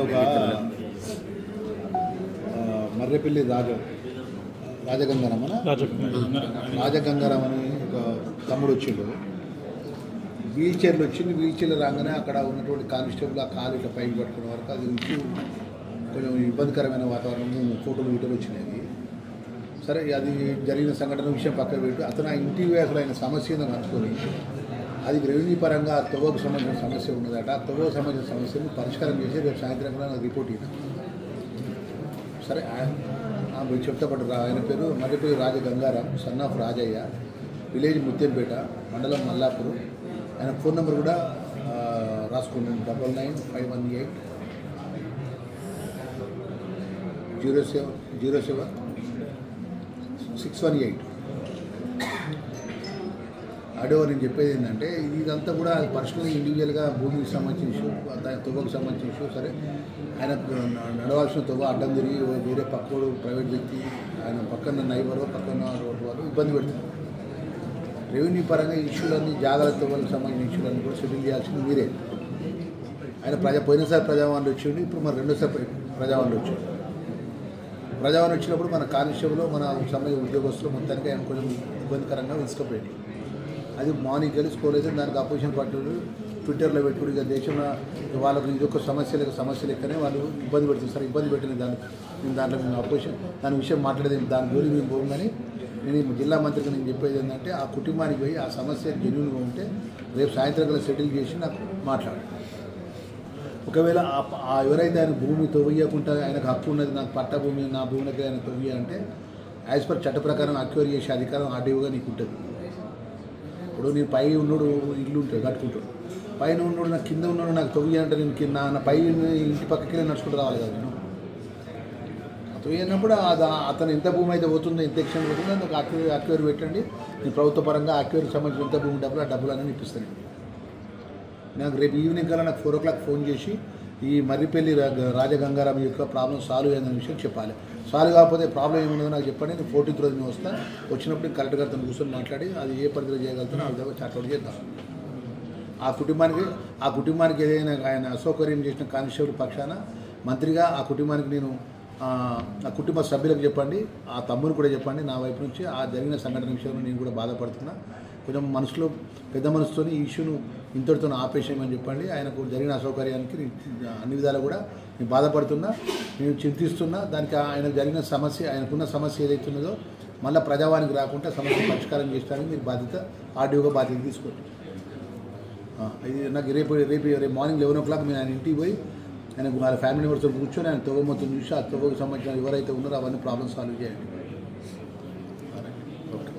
ఒక మర్రెపల్లి రాజగంగారాం అని ఒక తమ్ముడు వచ్చిండు. వీల్ చైర్లు వచ్చింది. వీల్ చైర్లు రాగానే అక్కడ ఉన్నటువంటి కానిస్టేబుల్ ఆ కాలు ఇట్లా పైకి పట్టుకునే వరకు అది నుంచి కొంచెం ఇబ్బందికరమైన వాతావరణం, ఫోటోలు వీటోలు వచ్చినాయి. సరే, అది జరిగిన సంఘటన విషయం పక్కన పెట్టి అతను ఆ ఇంటి అసలు ఆయన సమస్యను కనుక్కొని అది రెవెన్యూ పరంగా ఆ తవ్వకు సంబంధించిన సమస్య ఉన్నదట. ఆ తవ్వకు సంబంధించిన సమస్యను పరిష్కారం చేసి రేపు సాయంత్రం కూడా నాకు రిపోర్ట్ ఇద్దాం. సరే, మీరు చెప్తా పడ్డారు. ఆయన పేరు Marripalli Rajagangaram, son of Rajaiah, village Muthyampet, మండలం మల్లాపూర్. ఆయన ఫోన్ నెంబర్ కూడా రాసుకున్నాను, 995180 070618. ఆడియో నేను చెప్పేది ఏంటంటే, ఇదంతా కూడా పర్సనల్ ఇండివిజువల్గా భూమికి సంబంధించిన ఇష్యూ, తవ్వకు సంబంధించిన ఇష్యూ. సరే, ఆయన నడవాల్సిన తవ్వ అడ్డం తిరిగి వేరే పక్కడు ప్రైవేట్ వ్యక్తి, ఆయన పక్కన నైబర్, పక్కన రోడ్డు వాళ్ళు ఇబ్బంది పెడుతున్నారు. రెవెన్యూ పరంగా ఇష్యూలన్నీ, జాగ్రత్త తవ్వలకు సంబంధించిన ఇష్యూలన్నీ కూడా సెటిల్ చేయాల్సింది మీరే. ఆయన పోయినసారి ప్రజావాణిలో వచ్చిండు, ఇప్పుడు మన రెండోసారి ప్రజావాణిలో వచ్చిండు. ప్రజావాణి వచ్చినప్పుడు మన కానిస్టేబుల్, మన సంబంధించిన ఉద్యోగస్తులు మొత్తానికి ఆయన కొంచెం ఇబ్బందికరంగా ఇసుకపోయింది. అది మార్నింగ్ వెళ్ళి స్కోర్ అయితే దానికి అపోజిషన్ పార్టీలు ట్విట్టర్లో పెట్టుకుని ఇక దేశంలో వాళ్ళకు ఇదొక సమస్య లెక్కనే వాళ్ళు ఇబ్బంది పెడుతుంది. సార్, ఇబ్బంది పెట్టిన నేను దాంట్లో మేము అపోజిషన్ దాని విషయం మాట్లాడేది, దాని గురించి మేము పోగానే నేను జిల్లా మంత్రికి నేను చెప్పేది ఏంటంటే, ఆ కుటుంబానికి పోయి ఆ సమస్య జెన్యూన్గా ఉంటే రేపు సాయంత్రం కల్లా సెటిల్ చేసి నాకు మాట్లాడు. ఒకవేళ ఎవరైతే ఆయన భూమి తవ్వకుండా ఆయనకు హక్కు ఉన్నది, నాకు పట్ట భూమి, నా భూమికి ఆయన తవ్వి అంటే యాజ్ పర్ చట్ట ప్రకారం అక్వైర్ చేసే అధికారం ఆర్డీఓగా నీకు ఉంటుంది. ఇప్పుడు నేను పై ఉన్నాడు ఇల్లు ఉంటుంది కట్టుకుంటాడు, పైన ఉన్నాడు నాకు కింద ఉన్నాడు నాకు తవ్వి అంటే నేను నా పై ఇంటి పక్కకి నడుచుకుంటూ రావాలి కదా. నేను తవ్వి అన్నప్పుడు అతను ఎంత భూమి అయితే పోతుందో, ఎంత ఎక్షన్ పోతుందో నాకు అక్వైర్ పెట్టండి. నేను ప్రభుత్వ పరంగా అక్వైర్కి సంబంధించిన ఎంత భూమి డబ్బులు, ఆ డబ్బులు అనేది ఇప్పిస్తాను. నాకు రేపు ఈవినింగ్ కల్లా నాకు 4 o'clock ఫోన్ చేసి ఈ మర్రిపల్లి రాజగంగారాం యొక్క ప్రాబ్లం సాల్వ్ అయ్యిందనే విషయం చెప్పాలి. సాల్వ్ కాకపోతే ప్రాబ్లం ఏముందో నాకు చెప్పండి. నేను 14th రోజు నేను వస్తాను. వచ్చినప్పుడు కరెక్ట్గా అతను కూర్చొని మాట్లాడి అది ఏ పరిధిలో చేయగలుగుతానో ఆ విధంగా చాట్అవుట్ చేద్దాం. ఆ కుటుంబానికి ఏదైనా ఆయన అసౌకర్యం చేసిన కానిస్టేబుల్ పక్షాన మంత్రిగా ఆ కుటుంబానికి నేను ఆ కుటుంబ సభ్యులకు చెప్పండి, ఆ తమ్ముని కూడా చెప్పండి. నా వైపు నుంచి ఆ జరిగిన సంఘటన విషయంలో నేను కూడా బాధపడుతున్నా. కొంచెం మనసులో పెద్ద మనసుతో ఈ ఇష్యూను ఇంతటితో ఆపేసేయమని చెప్పండి. ఆయనకు జరిగిన అసౌకర్యానికి అన్ని విధాలు కూడా నేను బాధపడుతున్నా, నేను చింతిస్తున్నా. దానికి ఆయనకు జరిగిన సమస్య, ఆయనకున్న సమస్య ఏదైతున్నదో మళ్ళీ ప్రజావానికి రాకుండా సమస్య పరిష్కారం చేయడానికి మీరు బాధ్యత, ఆర్డీఓగా బాధ్యత తీసుకోండి. ఇది నాకు రేపు మార్నింగ్ 11 o'clock నేను ఆయన ఇంటికి పోయి ఆయనకు వాళ్ళ ఫ్యామిలీ మెంబర్స్తో కూర్చొని ఆయన తవ్వ మొత్తం చూసి ఆ తవ్వకు సంబంధించిన ఎవరైతే ఉన్నారో అవన్నీ ప్రాబ్లమ్స్ సాల్వ్ చేయండి. ఓకే.